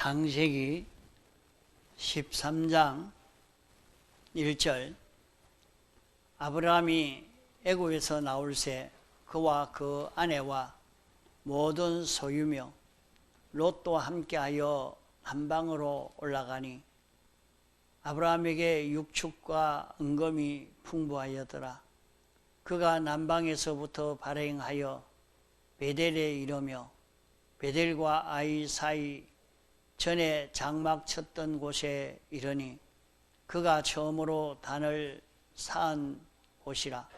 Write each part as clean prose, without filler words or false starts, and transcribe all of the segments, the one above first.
창세기 13장 1절 아브라함이 애굽에서 나올새 그와 그 아내와 모든 소유며 롯도 함께하여 한방으로 올라가니 아브라함에게 육축과 은금이 풍부하였더라. 그가 남방에서부터 발행하여 베델에 이르며 베델과 아이 사이 전에 장막 쳤던 곳에 이르니 그가 처음으로 단을 쌓은 곳이라.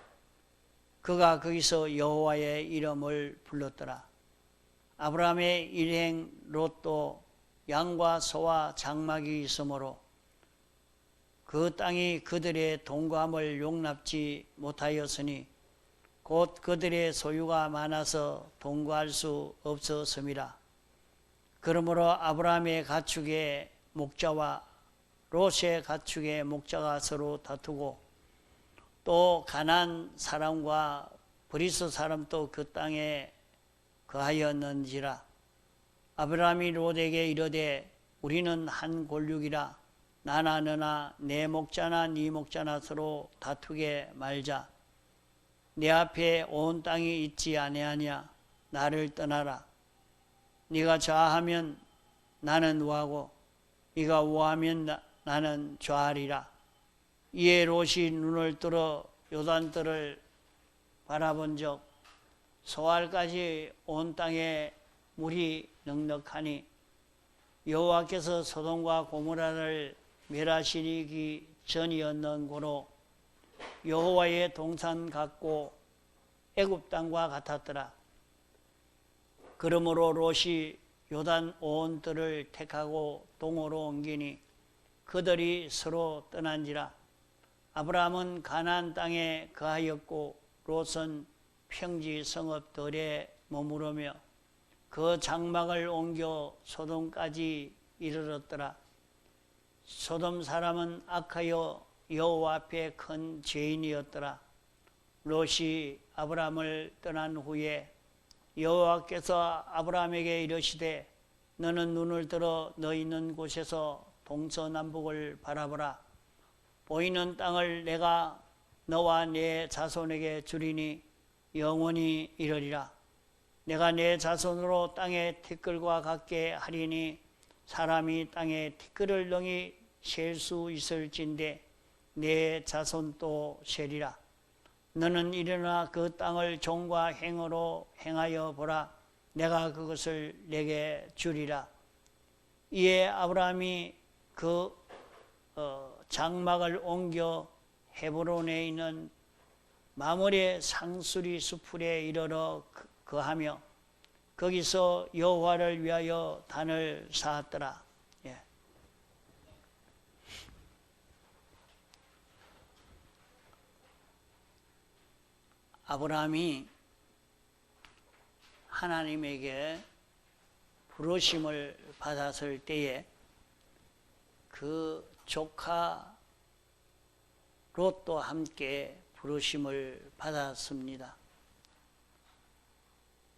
그가 거기서 여호와의 이름을 불렀더라. 아브라함의 일행 롯도 양과 소와 장막이 있으므로 그 땅이 그들의 동거함을 용납지 못하였으니 곧 그들의 소유가 많아서 동거할 수 없었음이라. 그러므로 아브라함의 가축의 목자와 롯의 가축의 목자가 서로 다투고 또 가나안 사람과 브리스 사람도 그 땅에 거하였는지라. 아브라함이 롯에게 이르되 우리는 한 골육이라. 나나 너나 내 목자나 네 목자나 서로 다투게 말자. 내 앞에 온 땅이 있지 아니하냐. 나를 떠나라. 네가 좌하면 나는 우하고 네가 우하면 나는 좌하리라. 이에 롯이 눈을 들어 요단들을 바라본 적 소알까지 온 땅에 물이 넉넉하니 여호와께서 소돔과 고모라를 멸하시기 전이었는 고로 여호와의 동산 같고 애굽 땅과 같았더라. 그러므로 롯이 요단 온 들을 택하고 동으로 옮기니 그들이 서로 떠난지라. 아브라함은 가나안 땅에 거하였고 롯은 평지 성읍 들에 머무르며 그 장막을 옮겨 소돔까지 이르렀더라. 소돔 사람은 악하여 여호와 앞에 큰 죄인이었더라. 롯이 아브라함을 떠난 후에 여호와께서 아브라함에게 이르시되 너는 눈을 들어 너 있는 곳에서 동서남북을 바라보라. 보이는 땅을 내가 너와 내 자손에게 주리니 영원히 이르리라. 내가 내 자손으로 땅의 티끌과 같게 하리니 사람이 땅에 티끌을 능히 셀 수 있을진데 내 자손도 세리라. 너는 일어나 그 땅을 종과 행어로 행하여 보라. 내가 그것을 내게 주리라. 이에 아브라함이 그 장막을 옮겨 헤브론에 있는 마므레 상수리 수풀에 이르러 거하며 거기서 여호와를 위하여 단을 쌓았더라. 아브라함이 하나님에게 부르심을 받았을 때에 그 조카 롯도 함께 부르심을 받았습니다.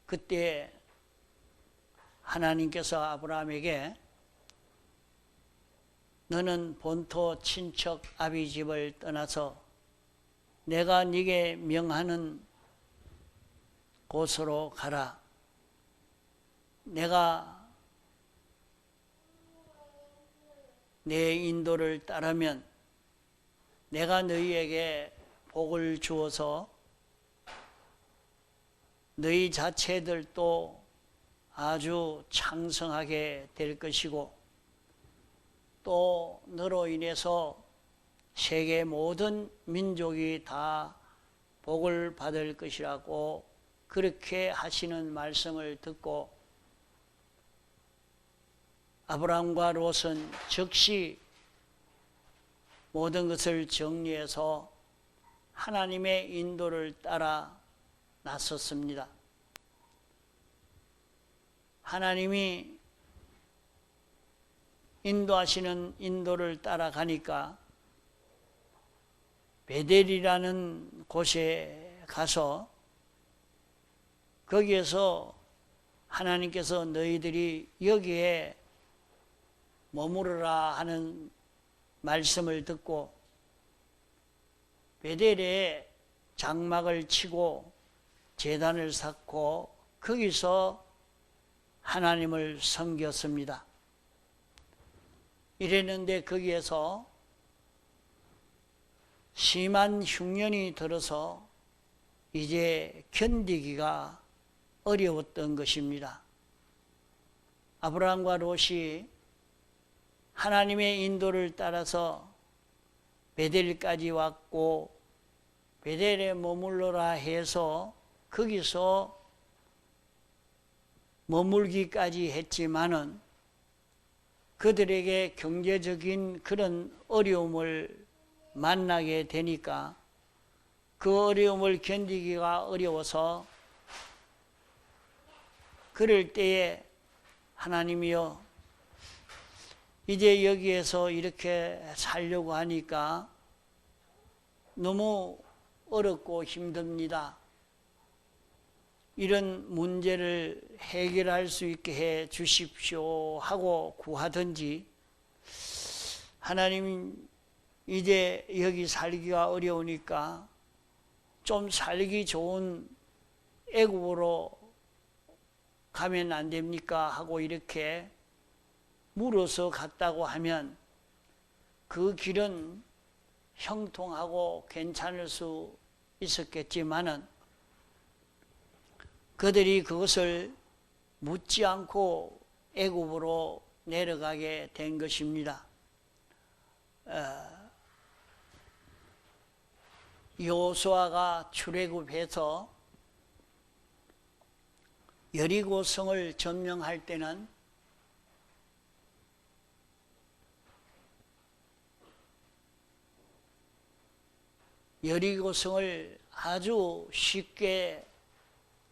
그때 하나님께서 아브라함에게 너는 본토 친척 아비 집을 떠나서 내가 네게 명하는 곳으로 가라. 내가 내 인도를 따르면 내가 너희에게 복을 주어서 너희 자체들도 아주 창성하게 될 것이고 또 너로 인해서 세계 모든 민족이 다 복을 받을 것이라고 그렇게 하시는 말씀을 듣고 아브라함과 롯은 즉시 모든 것을 정리해서 하나님의 인도를 따라 나섰습니다. 하나님이 인도하시는 인도를 따라가니까 베델이라는 곳에 가서 거기에서 하나님께서 너희들이 여기에 머무르라 하는 말씀을 듣고 베델에 장막을 치고 제단을 쌓고 거기서 하나님을 섬겼습니다. 이랬는데 거기에서 심한 흉년이 들어서 이제 견디기가 어려웠던 것입니다. 아브라함과 롯이 하나님의 인도를 따라서 베델까지 왔고 베델에 머물러라 해서 거기서 머물기까지 했지만은 그들에게 경제적인 그런 어려움을 만나게 되니까 그 어려움을 견디기가 어려워서 그럴 때에 하나님이여 이제 여기에서 이렇게 살려고 하니까 너무 어렵고 힘듭니다. 이런 문제를 해결할 수 있게 해 주십시오 하고 구하든지 하나님 이제 여기 살기가 어려우니까 좀 살기 좋은 애굽으로 가면 안 됩니까? 하고 이렇게 물어서 갔다고 하면 그 길은 형통하고 괜찮을 수 있었겠지만은 그들이 그것을 묻지 않고 애굽으로 내려가게 된 것입니다. 여호수아가 출애굽해서 여리고 성을 점령할 때는 여리고 성을 아주 쉽게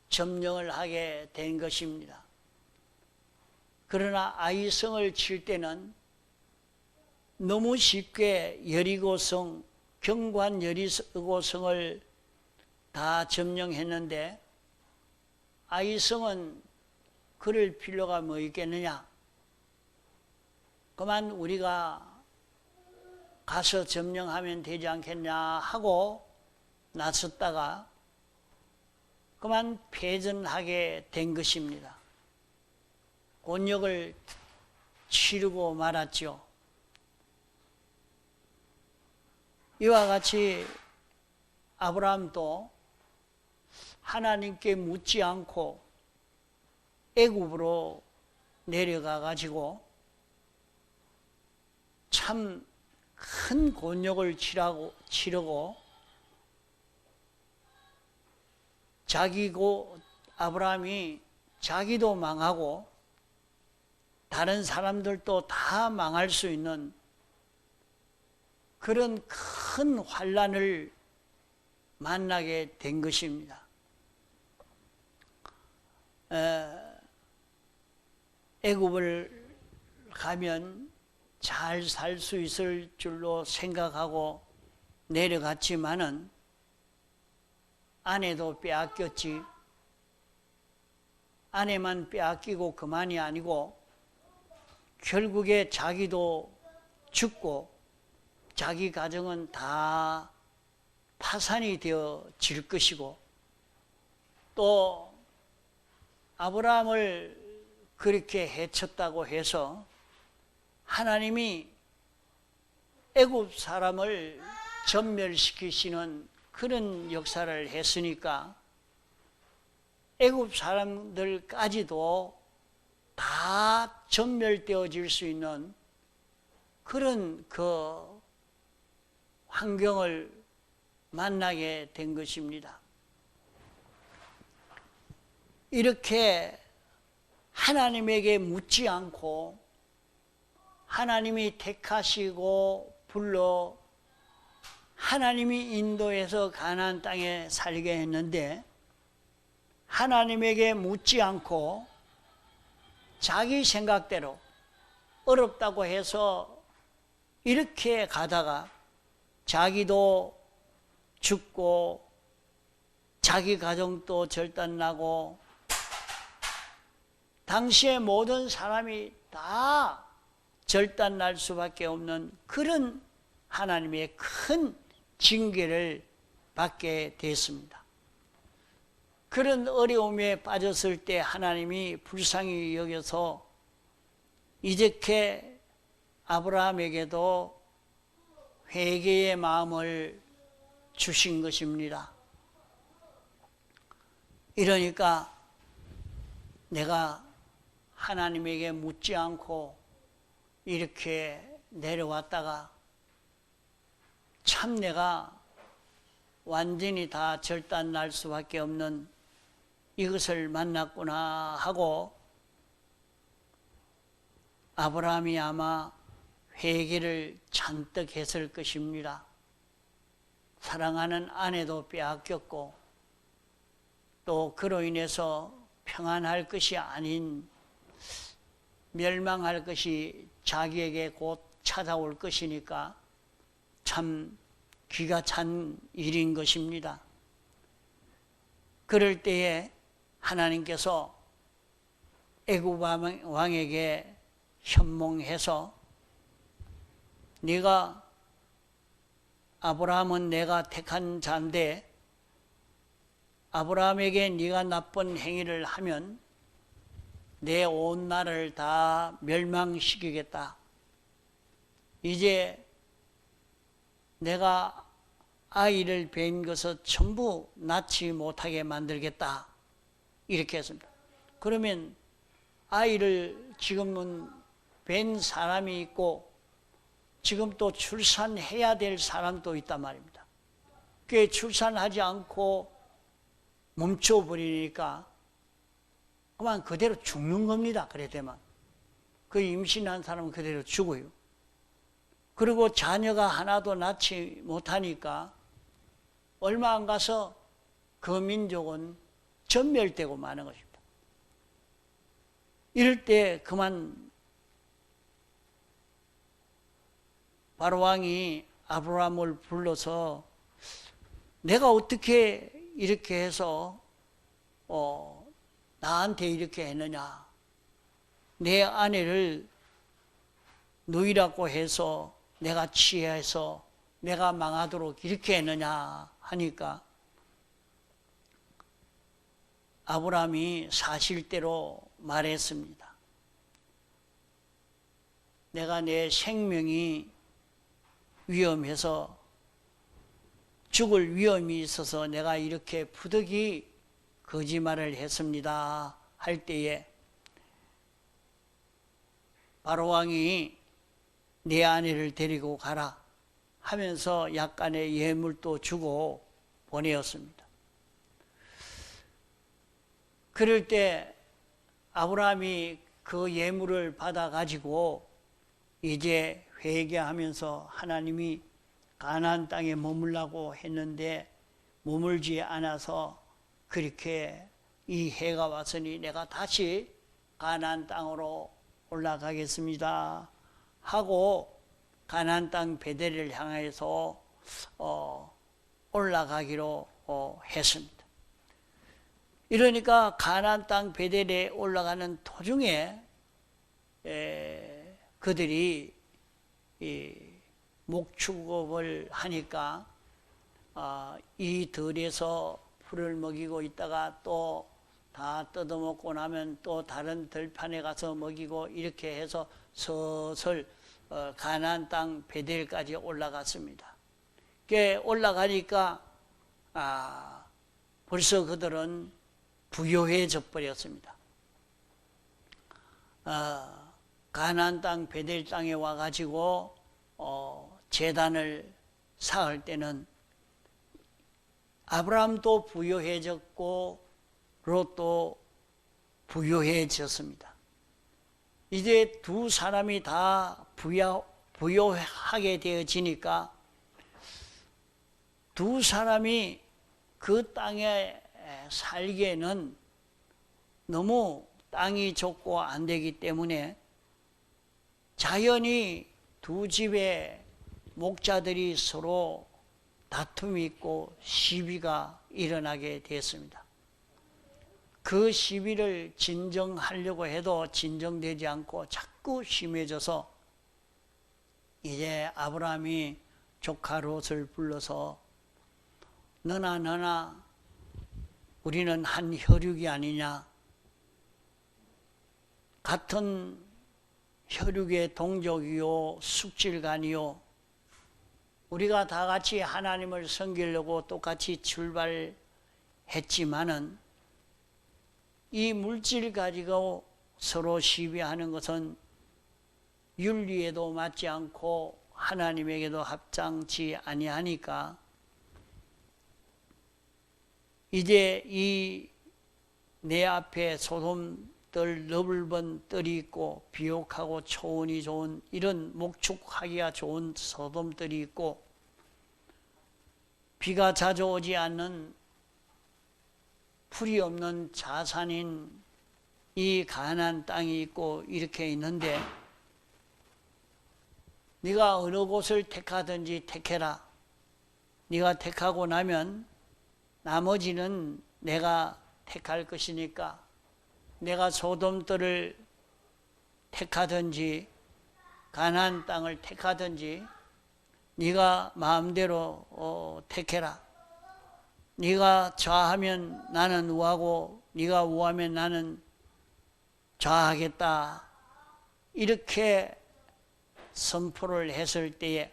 점령을 하게 된 것입니다. 그러나 아이성을 칠 때는 너무 쉽게 여리고성, 경관 여리고성을 다 점령했는데 아이성은 그럴 필요가 뭐 있겠느냐? 그만 우리가 가서 점령하면 되지 않겠냐 하고 나섰다가 그만 패전하게 된 것입니다. 곤욕을 치르고 말았죠. 이와 같이 아브라함도 하나님께 묻지 않고 애굽으로 내려가 가지고 참 큰 곤욕을 치르고 아브라함이 자기도 망하고 다른 사람들도 다 망할 수 있는 그런 큰 환난을 만나게 된 것입니다. 애굽을 가면 잘 살 수 있을 줄로 생각하고 내려갔지만은 아내도 빼앗겼지. 아내만 빼앗기고 그만이 아니고 결국에 자기도 죽고 자기 가정은 다 파산이 되어질 것이고 또 아브라함을 그렇게 해쳤다고 해서 하나님이 애굽 사람을 전멸시키시는 그런 역사를 했으니까 애굽 사람들까지도 다 전멸되어질 수 있는 그런 그 환경을 만나게 된 것입니다. 이렇게 하나님에게 묻지 않고 하나님이 택하시고 불러 하나님이 인도해서 가나안 땅에 살게 했는데 하나님에게 묻지 않고 자기 생각대로 어렵다고 해서 이렇게 가다가 자기도 죽고 자기 가정도 절단나고 당시에 모든 사람이 다 절단 날 수밖에 없는 그런 하나님의 큰 징계를 받게 됐습니다. 그런 어려움에 빠졌을 때 하나님이 불쌍히 여겨서 이렇게 아브라함에게도 회개의 마음을 주신 것입니다. 이러니까 내가 하나님에게 묻지 않고 이렇게 내려왔다가 참 내가 완전히 다 절단 날 수밖에 없는 이것을 만났구나 하고 아브라함이 아마 회개를 잔뜩 했을 것입니다. 사랑하는 아내도 빼앗겼고 또 그로 인해서 평안할 것이 아닌 멸망할 것이 자기에게 곧 찾아올 것이니까 참 기가 찬 일인 것입니다. 그럴 때에 하나님께서 애굽 왕에게 현몽해서 네가 아브라함은 내가 택한 자인데 아브라함에게 네가 나쁜 행위를 하면 내 온 나라를 다 멸망시키겠다. 이제 내가 아이를 뵌 것을 전부 낳지 못하게 만들겠다. 이렇게 했습니다. 그러면 아이를 지금은 뵌 사람이 있고 지금 또 출산해야 될 사람도 있단 말입니다. 그게 출산하지 않고 멈춰버리니까 그만 그대로 죽는 겁니다. 그래 되면 그 임신한 사람은 그대로 죽어요. 그리고 자녀가 하나도 낳지 못하니까 얼마 안 가서 그 민족은 전멸되고 마는 것입니다. 이럴 때 그만 바로왕이 아브라함을 불러서 내가 어떻게 이렇게 해서 나한테 이렇게 했느냐, 내 아내를 누이라고 해서 내가 취해서 내가 망하도록 이렇게 했느냐 하니까 아브라함이 사실대로 말했습니다. 내가 내 생명이 위험해서 죽을 위험이 있어서 내가 이렇게 부득이 거짓말을 했습니다 할 때에 바로왕이 내 아내를 데리고 가라 하면서 약간의 예물도 주고 보내었습니다. 그럴 때 아브라함이 그 예물을 받아 가지고 이제 회개하면서 하나님이 가나안 땅에 머물라고 했는데 머물지 않아서 그렇게 이 해가 왔으니 내가 다시 가나안 땅으로 올라가겠습니다 하고 가나안 땅 베델을 향해서 올라가기로 했습니다. 이러니까 가나안 땅 베델에 올라가는 도중에 그들이 목축업을 하니까 이 들에서 풀을 먹이고 있다가 또 다 뜯어먹고 나면 또 다른 들판에 가서 먹이고 이렇게 해서 서슬 가나안 땅 베델까지 올라갔습니다. 올라가니까 벌써 그들은 부요해져 버렸습니다. 가나안 땅 베델 땅에 와가지고 제단을 쌓을 때는 아브라함도 부요해졌고 롯도 부요해졌습니다. 이제 두 사람이 다 부요하게 되어지니까 두 사람이 그 땅에 살기에는 너무 땅이 좁고 안 되기 때문에 자연히 두 집의 목자들이 서로 다툼이 있고 시비가 일어나게 됐습니다. 그 시비를 진정하려고 해도 진정되지 않고 자꾸 심해져서 이제 아브라함이 조카 롯을 불러서 너나 우리는 한 혈육이 아니냐, 같은 혈육의 동족이요 숙질간이요, 우리가 다 같이 하나님을 섬기려고 똑같이 출발했지만은 이 물질 가지고 서로 시비하는 것은 윤리에도 맞지 않고 하나님에게도 합당치 아니하니까 이제 이 내 앞에 소돔들 너블번 뜰이 있고 비옥하고 초원이 좋은 이런 목축하기가 좋은 소돔들이 있고 비가 자주 오지 않는 풀이 없는 자산인 이 가나안 땅이 있고 이렇게 있는데 네가 어느 곳을 택하든지 택해라. 네가 택하고 나면 나머지는 내가 택할 것이니까 내가 소돔들을 택하든지 가나안 땅을 택하든지 네가 마음대로 택해라. 네가 좌하면 나는 우하고 네가 우하면 나는 좌하겠다. 이렇게 선포를 했을 때에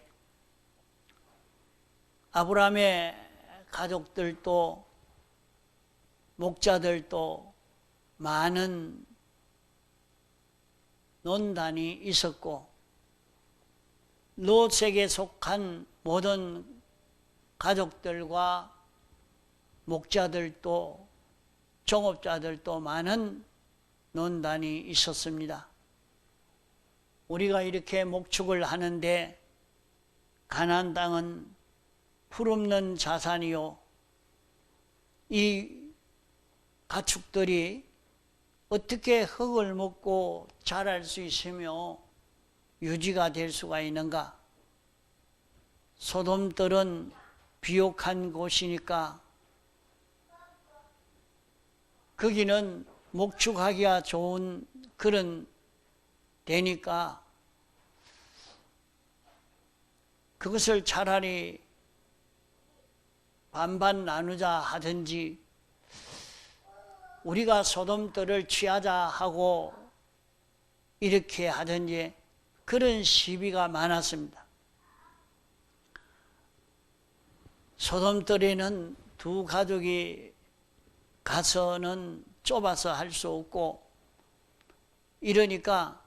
아브라함의 가족들도 목자들도 많은 논단이 있었고 롯에게 속한 모든 가족들과 목자들도 종업자들도 많은 논단이 있었습니다. 우리가 이렇게 목축을 하는데 가나안 땅은 풀없는 자산이요, 이 가축들이 어떻게 흙을 먹고 자랄 수 있으며 유지가 될 수가 있는가? 소돔들은 비옥한 곳이니까 거기는 목축하기가 좋은 그런 데니까 그것을 차라리 반반 나누자 하든지 우리가 소돔들을 취하자 하고 이렇게 하든지 그런 시비가 많았습니다. 소돔들에는 두 가족이 가서는 좁아서 할 수 없고 이러니까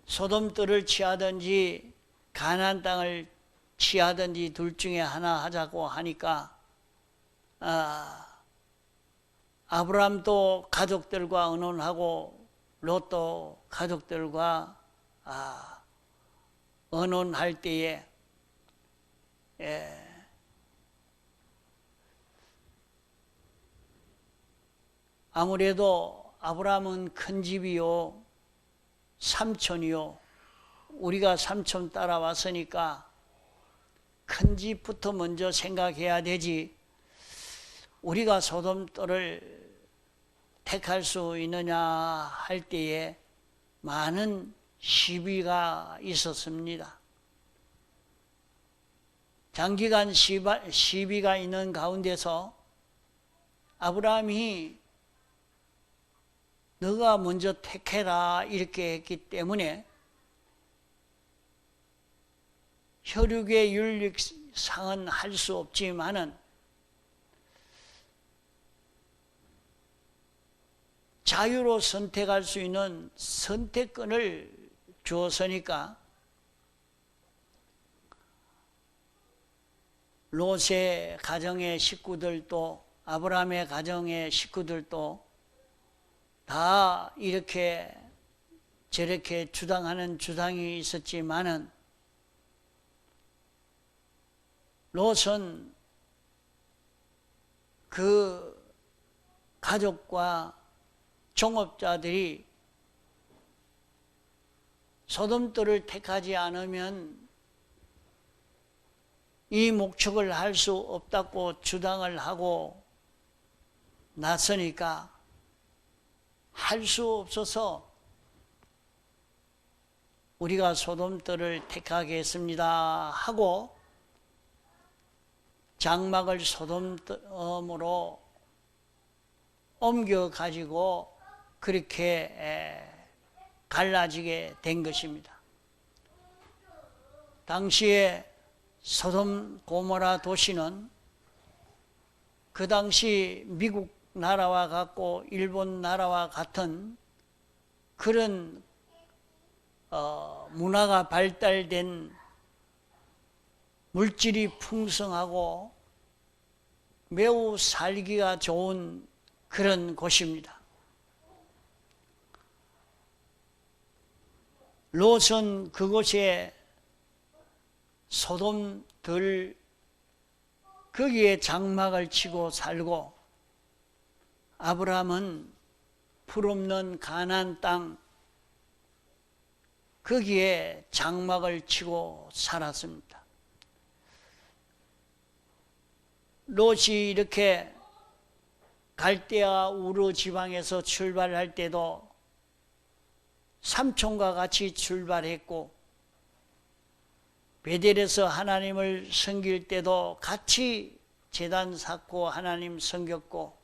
소돔들을 취하든지 가나안 땅을 취하든지 둘 중에 하나 하자고 하니까 아브라함도 가족들과 의논하고 롯도 가족들과 의논할 때에 아무래도 아브라함은 큰 집이요 삼촌이요 우리가 삼촌 따라왔으니까 큰 집부터 먼저 생각해야 되지 우리가 소돔들을 택할 수 있느냐 할 때에 많은 시비가 있었습니다. 장기간 시비가 있는 가운데서 아브라함이 너가 먼저 택해라 이렇게 했기 때문에 혈육의 윤리상은 할 수 없지만은 자유로 선택할 수 있는 선택권을 주었으니까 롯의 가정의 식구들도 아브라함의 가정의 식구들도 다 이렇게 저렇게 주장하는 주장이 있었지만은 롯은 그 가족과 종업자들이 소돔들을 택하지 않으면 이 목축을 할 수 없다고 주장을 하고 나서니까 할 수 없어서 우리가 소돔들을 택하겠습니다 하고 장막을 소돔으로 옮겨 가지고 그렇게 갈라지게 된 것입니다. 당시에 소돔 고모라 도시는 그 당시 미국 나라와 같고 일본 나라와 같은 그런 문화가 발달된, 물질이 풍성하고 매우 살기가 좋은 그런 곳입니다. 롯은 그곳에 소돔들 거기에 장막을 치고 살고, 아브라함은 풀없는 가나안 땅 거기에 장막을 치고 살았습니다. 롯이 이렇게 갈대아 우르 지방에서 출발할 때도 삼촌과 같이 출발했고, 베델에서 하나님을 섬길 때도 같이 제단 쌓고 하나님 섬겼고,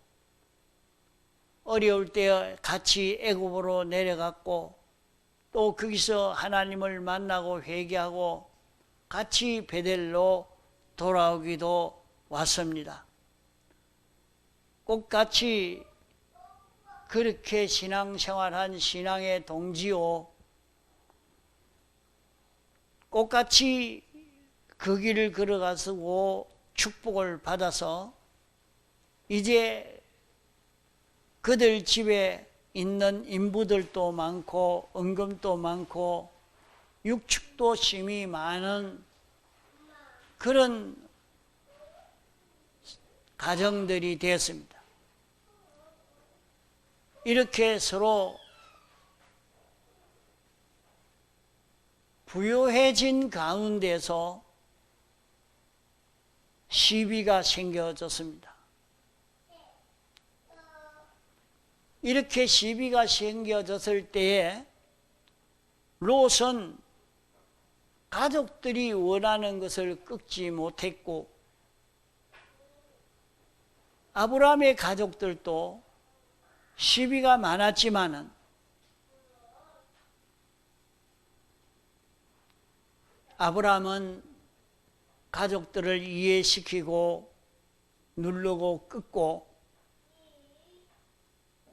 어려울 때 같이 애굽으로 내려갔고, 또 거기서 하나님을 만나고 회개하고 같이 베델로 돌아오기도 왔습니다. 꼭 같이 그렇게 신앙생활한 신앙의 동지요, 꼭 같이 그 길을 걸어가서 축복을 받아서 이제 그들 집에 있는 인부들도 많고 은금도 많고 육축도 심이 많은 그런 가정들이 되었습니다. 이렇게 서로 부유해진 가운데서 시비가 생겨졌습니다. 이렇게 시비가 생겨졌을 때에 롯은 가족들이 원하는 것을 끊지 못했고, 아브라함의 가족들도 시비가 많았지만은 아브라함은 가족들을 이해시키고 누르고 끊고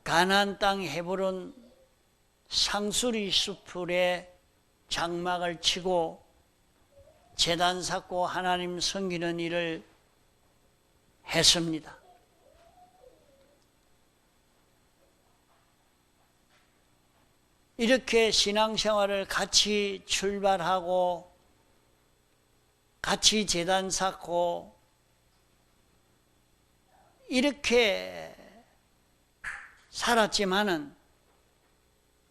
가나안 땅 헤브론 상수리 숲에 장막을 치고 제단 쌓고 하나님 섬기는 일을 했습니다. 이렇게 신앙생활을 같이 출발하고 같이 제단 쌓고 이렇게 살았지만은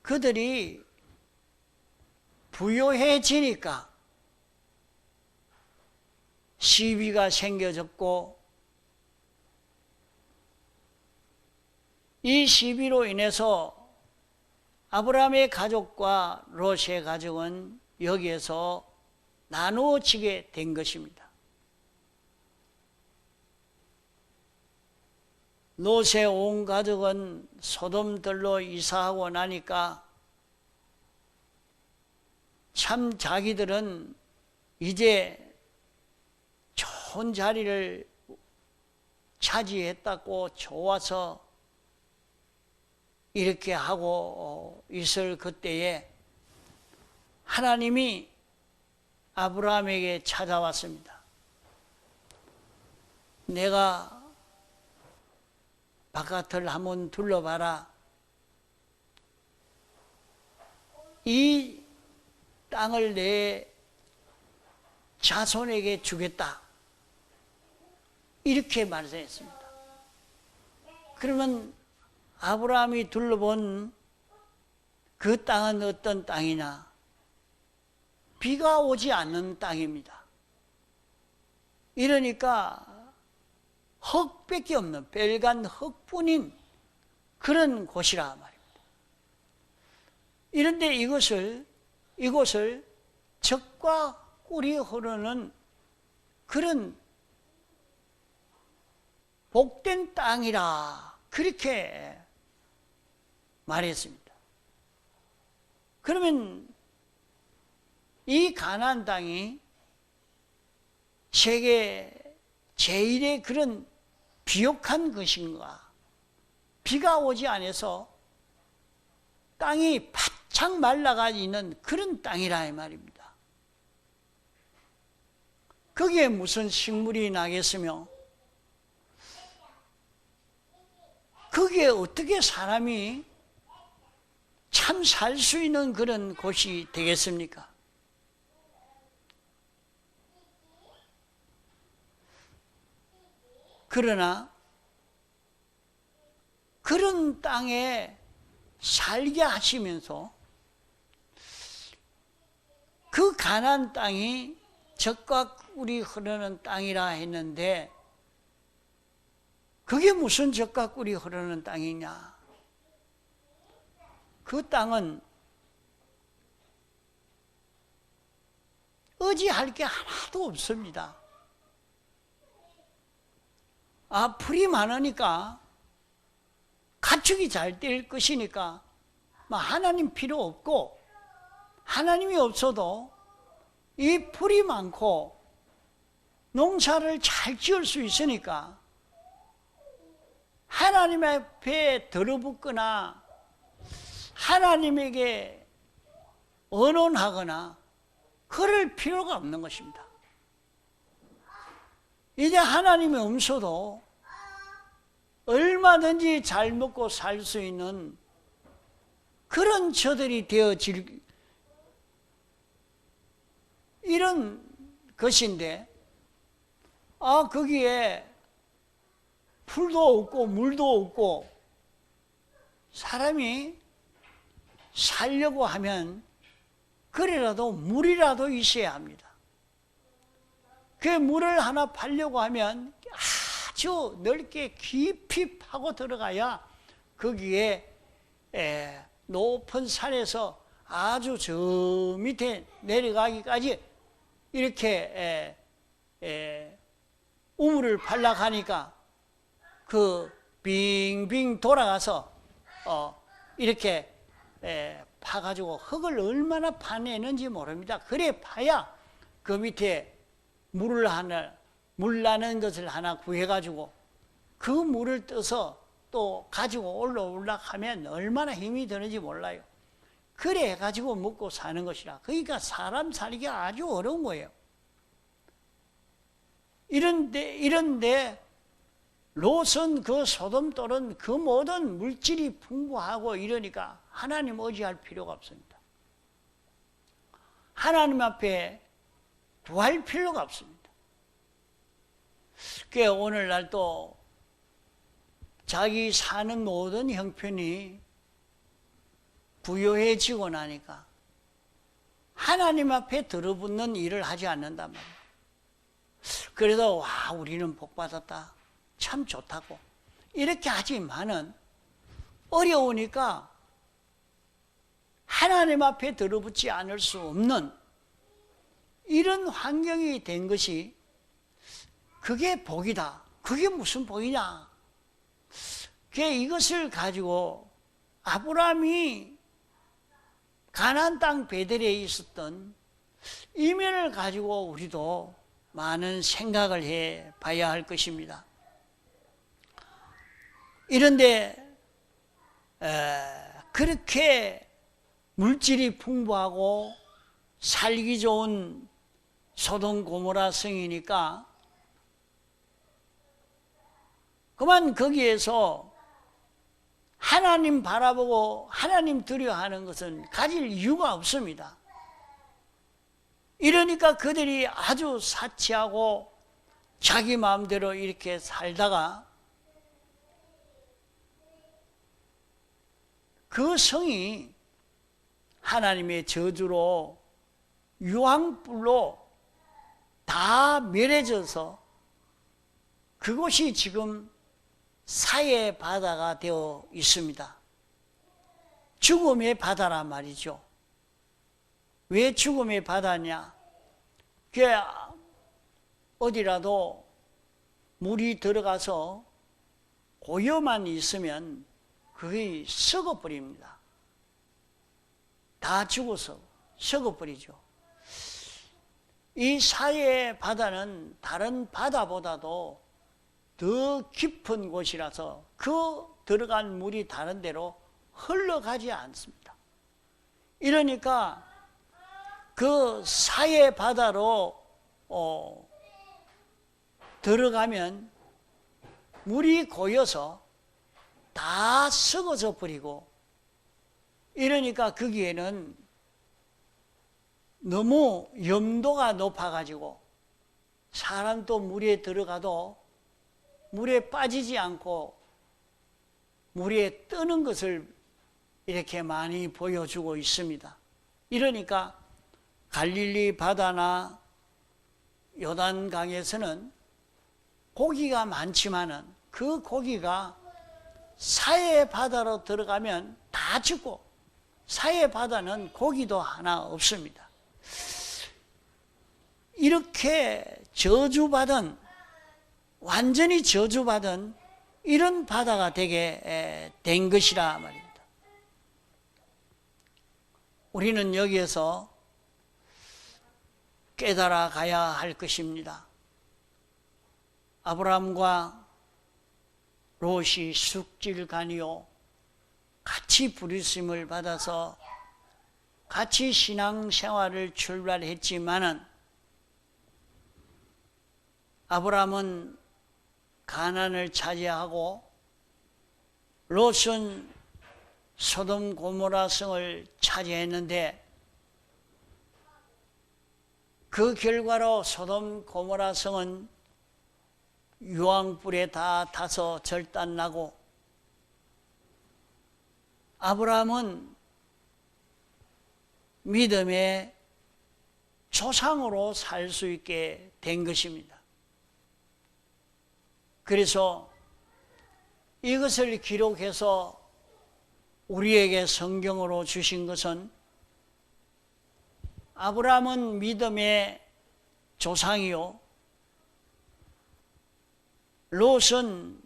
그들이 부유해지니까 시비가 생겨졌고, 이 시비로 인해서 아브라함의 가족과 롯의 가족은 여기에서 나누어지게 된 것입니다. 롯의 온 가족은 소돔들로 이사하고 나니까 참 자기들은 이제 좋은 자리를 차지했다고 좋아서 이렇게 하고 있을 그때에 하나님이 아브라함에게 찾아왔습니다. 내가 바깥을 한번 둘러봐라. 이 땅을 내 자손에게 주겠다. 이렇게 말씀했습니다. 그러면 아브라함이 둘러본 그 땅은 어떤 땅이냐? 비가 오지 않는 땅입니다. 이러니까 흙밖에 없는 빨간 흙뿐인 그런 곳이라 말입니다. 이런데 이것을 이곳을 젖과 꿀이 흐르는 그런 복된 땅이라 그렇게 말했습니다. 그러면 이 가나안 땅이 세계 제1의 그런 비옥한 것인가? 비가 오지 않아서 땅이 바짝 말라가 있는 그런 땅이라 이 말입니다. 거기에 무슨 식물이 나겠으며 거기에 어떻게 사람이 참 살 수 있는 그런 곳이 되겠습니까? 그러나 그런 땅에 살게 하시면서 그 가나안 땅이 젖과 꿀이 흐르는 땅이라 했는데 그게 무슨 젖과 꿀이 흐르는 땅이냐? 그 땅은 의지할 게 하나도 없습니다. 풀이 많으니까 가축이 잘 될 것이니까 하나님 필요 없고, 하나님이 없어도 이 풀이 많고 농사를 잘 지을 수 있으니까 하나님 앞에 들어붙거나 하나님에게 언언하거나 그럴 필요가 없는 것입니다. 이제 하나님이 없어도 얼마든지 잘 먹고 살 수 있는 그런 저들이 되어질 이런 것인데, 거기에 풀도 없고 물도 없고 사람이 살려고 하면 그래라도 물이라도 있어야 합니다. 그 물을 하나 파려고 하면 아주 넓게 깊이 파고 들어가야 거기에 높은 산에서 아주 저 밑에 내려가기까지 이렇게 우물을 팔라 가니까 그 빙빙 돌아가서 이렇게 파가지고 흙을 얼마나 파내는지 모릅니다. 그래 파야 그 밑에 물 나는 것을 하나 구해가지고 그 물을 떠서 또 가지고 올라오려 하면 얼마나 힘이 드는지 몰라요. 그래 해가지고 먹고 사는 것이라. 그러니까 사람 살기가 아주 어려운 거예요. 이런데 롯은 그 소돔돌은 그 모든 물질이 풍부하고 이러니까 하나님 의지할 필요가 없습니다. 하나님 앞에 구할 필요가 없습니다. 그게 오늘날 또 자기 사는 모든 형편이 부유해지고 나니까 하나님 앞에 들어붙는 일을 하지 않는단 말이에요. 그래도 우리는 복받았다, 참 좋다고 이렇게 하지만은 어려우니까 하나님 앞에 들어붙지 않을 수 없는 이런 환경이 된 것이 그게 복이다. 그게 무슨 복이냐? 그게 이것을 가지고 아브라함이 가나안 땅 베델에 있었던 이면을 가지고 우리도 많은 생각을 해 봐야 할 것입니다. 이런데 그렇게 물질이 풍부하고 살기 좋은 소돔 고모라 성이니까 그만 거기에서 하나님 바라보고 하나님 두려워하는 것은 가질 이유가 없습니다. 이러니까 그들이 아주 사치하고 자기 마음대로 이렇게 살다가 그 성이 하나님의 저주로 유황불로 다 멸해져서 그곳이 지금 사해 바다가 되어 있습니다. 죽음의 바다란 말이죠. 왜 죽음의 바다냐? 그게 어디라도 물이 들어가서 고여만 있으면 그게 썩어버립니다. 다 죽어서 썩어버리죠. 이 사해의 바다는 다른 바다보다도 더 깊은 곳이라서 그 들어간 물이 다른 데로 흘러가지 않습니다. 이러니까 그 사해 바다로 들어가면 물이 고여서 다 썩어져 버리고, 이러니까 거기에는 너무 염도가 높아가지고 사람도 물에 들어가도 물에 빠지지 않고 물에 뜨는 것을 이렇게 많이 보여주고 있습니다. 이러니까 갈릴리 바다나 요단강에서는 고기가 많지만은 그 고기가 사해 바다로 들어가면 다 죽고, 사해 바다는 고기도 하나 없습니다. 이렇게 저주받은, 완전히 저주받은 이런 바다가 되게 된 것이라 말입니다. 우리는 여기에서 깨달아 가야 할 것입니다. 아브라함과 롯이 숙질간이요 같이 부르심을 받아서 같이 신앙생활을 출발했지만은, 아브라함은 가나안을 차지하고 롯은 소돔 고모라 성을 차지했는데, 그 결과로 소돔 고모라 성은 유황불에 다 타서 절단나고, 아브라함은 믿음의 조상으로 살 수 있게 된 것입니다. 그래서 이것을 기록해서 우리에게 성경으로 주신 것은, 아브라함은 믿음의 조상이요 롯은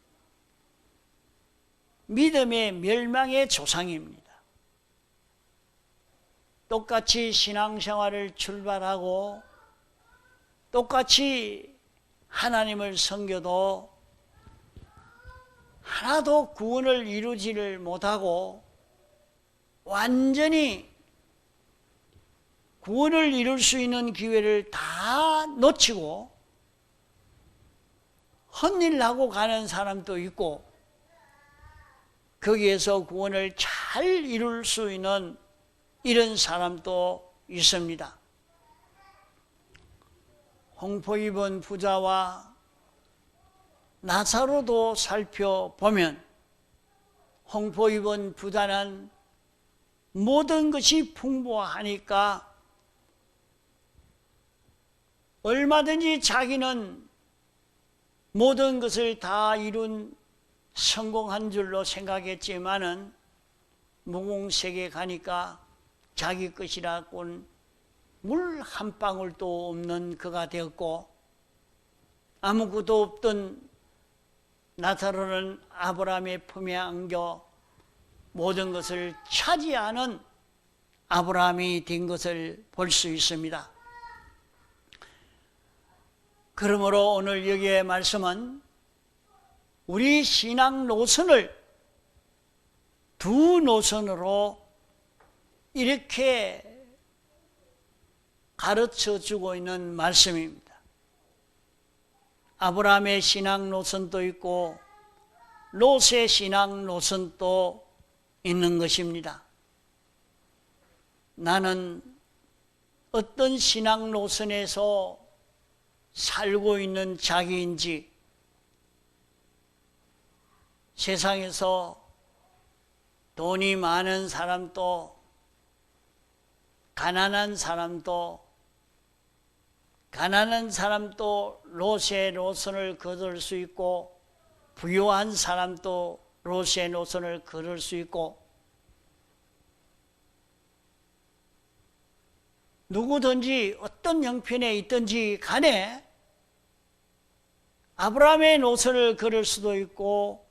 믿음의 멸망의 조상입니다. 똑같이 신앙생활을 출발하고 똑같이 하나님을 섬겨도 하나도 구원을 이루지를 못하고 완전히 구원을 이룰 수 있는 기회를 다 놓치고 헛일 하고 가는 사람도 있고, 거기에서 구원을 잘 이룰 수 있는 이런 사람도 있습니다. 홍포 입은 부자와 나사로도 살펴보면, 홍포 입은 부자는 모든 것이 풍부하니까 얼마든지 자기는 모든 것을 다 이룬 성공한 줄로 생각했지만은, 무공색에 가니까 자기 것이라고는 물 한 방울도 없는 그가 되었고, 아무것도 없던 나사로는 아브라함의 품에 안겨 모든 것을 차지하는 아브라함이 된 것을 볼 수 있습니다. 그러므로 오늘 여기의 말씀은 우리 신앙 노선을 두 노선으로 이렇게 가르쳐 주고 있는 말씀입니다. 아브라함의 신앙 노선도 있고 롯의 신앙 노선도 있는 것입니다. 나는 어떤 신앙 노선에서 살고 있는 자기인지, 세상에서 돈이 많은 사람도 가난한 사람도 롯의 노선을 걸을 수 있고, 부유한 사람도 롯의 노선을 걸을 수 있고, 누구든지 어떤 형편에 있든지 간에 아브라함의 노선을 걸을 수도 있고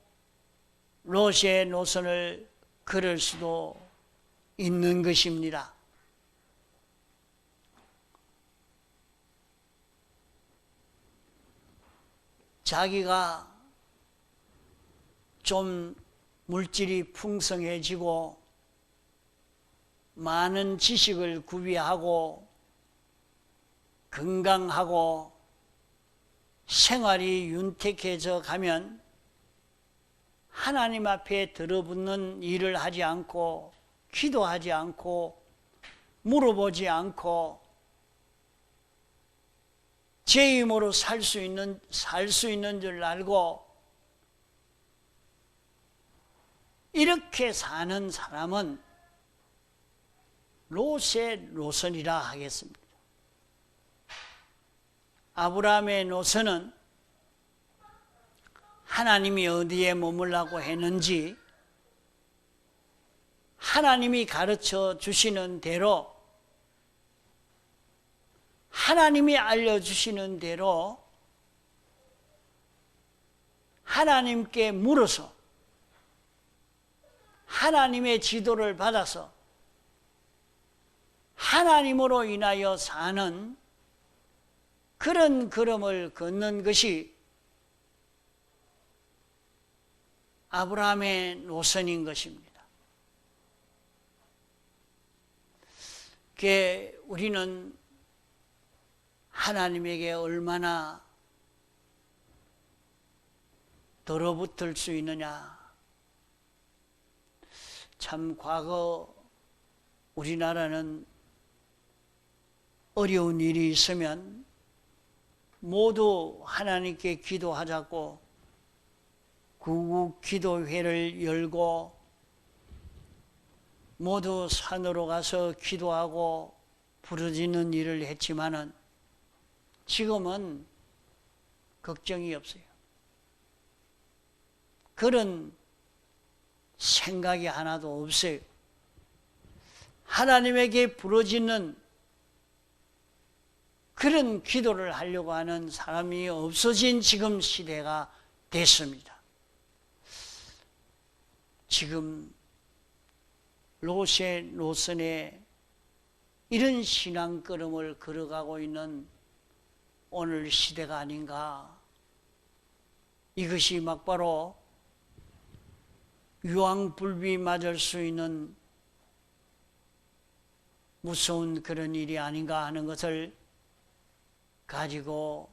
롯의 노선을 걸을 수도 있는 것입니다. 자기가 좀 물질이 풍성해지고 많은 지식을 구비하고 건강하고 생활이 윤택해져 가면 하나님 앞에 들어붙는 일을 하지 않고 기도하지 않고 물어보지 않고 제 힘으로 살 수 있는 줄 알고 이렇게 사는 사람은 롯의 노선이라 하겠습니다. 아브라함의 노선은 하나님이 어디에 머물라고 했는지 하나님이 가르쳐 주시는 대로 하나님이 알려주시는 대로 하나님께 물어서 하나님의 지도를 받아서 하나님으로 인하여 사는 그런 걸음을 걷는 것이 아브라함의 노선인 것입니다. 그게 우리는 하나님에게 얼마나 들어붙을 수 있느냐. 참 과거 우리나라는 어려운 일이 있으면 모두 하나님께 기도하자고 구국 기도회를 열고 모두 산으로 가서 기도하고 부르짖는 일을 했지만은 지금은 걱정이 없어요. 그런 생각이 하나도 없어요. 하나님에게 부르짖는 그런 기도를 하려고 하는 사람이 없어진 지금 시대가 됐습니다. 지금 롯의 노선에 이런 신앙 걸음을 걸어가고 있는 오늘 시대가 아닌가. 이것이 막바로 유황불비 맞을 수 있는 무서운 그런 일이 아닌가 하는 것을 가지고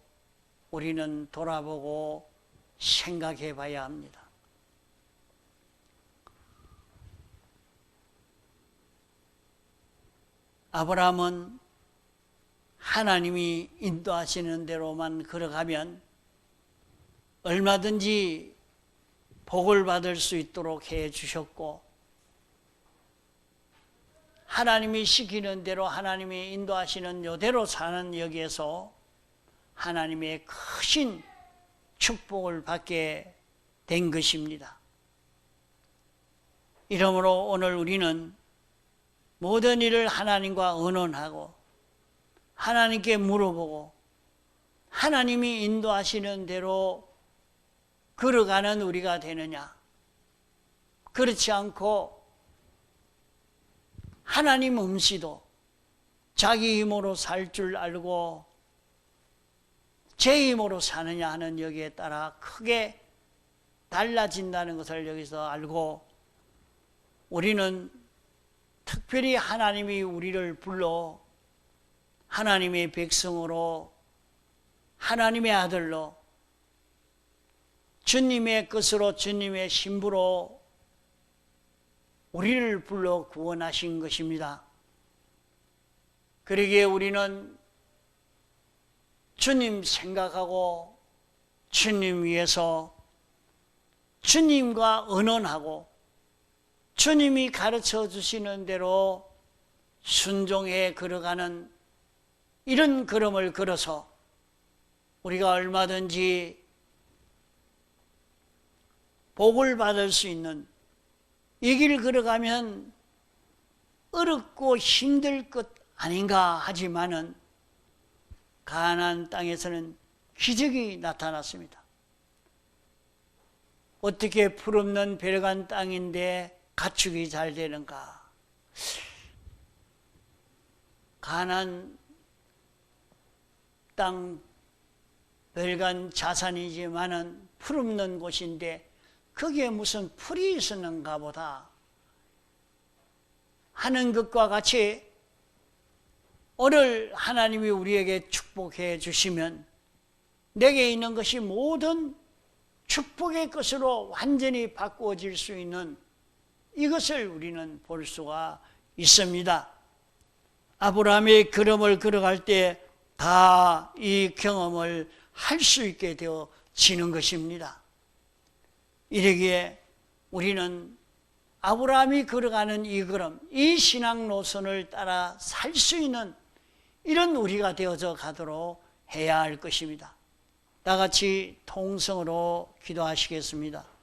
우리는 돌아보고 생각해 봐야 합니다. 아브라함은 하나님이 인도하시는 대로만 걸어가면 얼마든지 복을 받을 수 있도록 해 주셨고, 하나님이 시키는 대로 하나님이 인도하시는 요대로 사는 여기에서 하나님의 크신 축복을 받게 된 것입니다. 이러므로 오늘 우리는 모든 일을 하나님과 의논하고 하나님께 물어보고 하나님이 인도하시는 대로 걸어가는 우리가 되느냐? 그렇지 않고 하나님 없이도 자기 힘으로 살 줄 알고 제 힘으로 사느냐 하는 여기에 따라 크게 달라진다는 것을 여기서 알고, 우리는 특별히 하나님이 우리를 불러 하나님의 백성으로 하나님의 아들로 주님의 것으로 주님의 신부로 우리를 불러 구원하신 것입니다. 그러기에 우리는 주님 생각하고 주님 위해서 주님과 의논하고 주님이 가르쳐 주시는 대로 순종해 걸어가는 이런 걸음을 걸어서 우리가 얼마든지 복을 받을 수 있는, 이 길 걸어가면 어렵고 힘들 것 아닌가 하지만은 가나안 땅에서는 기적이 나타났습니다. 어떻게 풀없는 베르간 땅인데 가축이 잘 되는가? 가나안 땅 베르간 자산이지만은 풀없는 곳인데 거기에 무슨 풀이 있었는가 보다 하는 것과 같이 오늘 하나님이 우리에게 축복해 주시면 내게 있는 것이 모든 축복의 것으로 완전히 바꾸어질 수 있는 이것을 우리는 볼 수가 있습니다. 아브라함이 걸음을 걸어갈 때 다 이 경험을 할 수 있게 되어지는 것입니다. 이러기에 우리는 아브라함이 걸어가는 이 걸음, 이 신앙 노선을 따라 살 수 있는 이런 우리가 되어져 가도록 해야 할 것입니다. 다 같이 통성으로 기도하시겠습니다.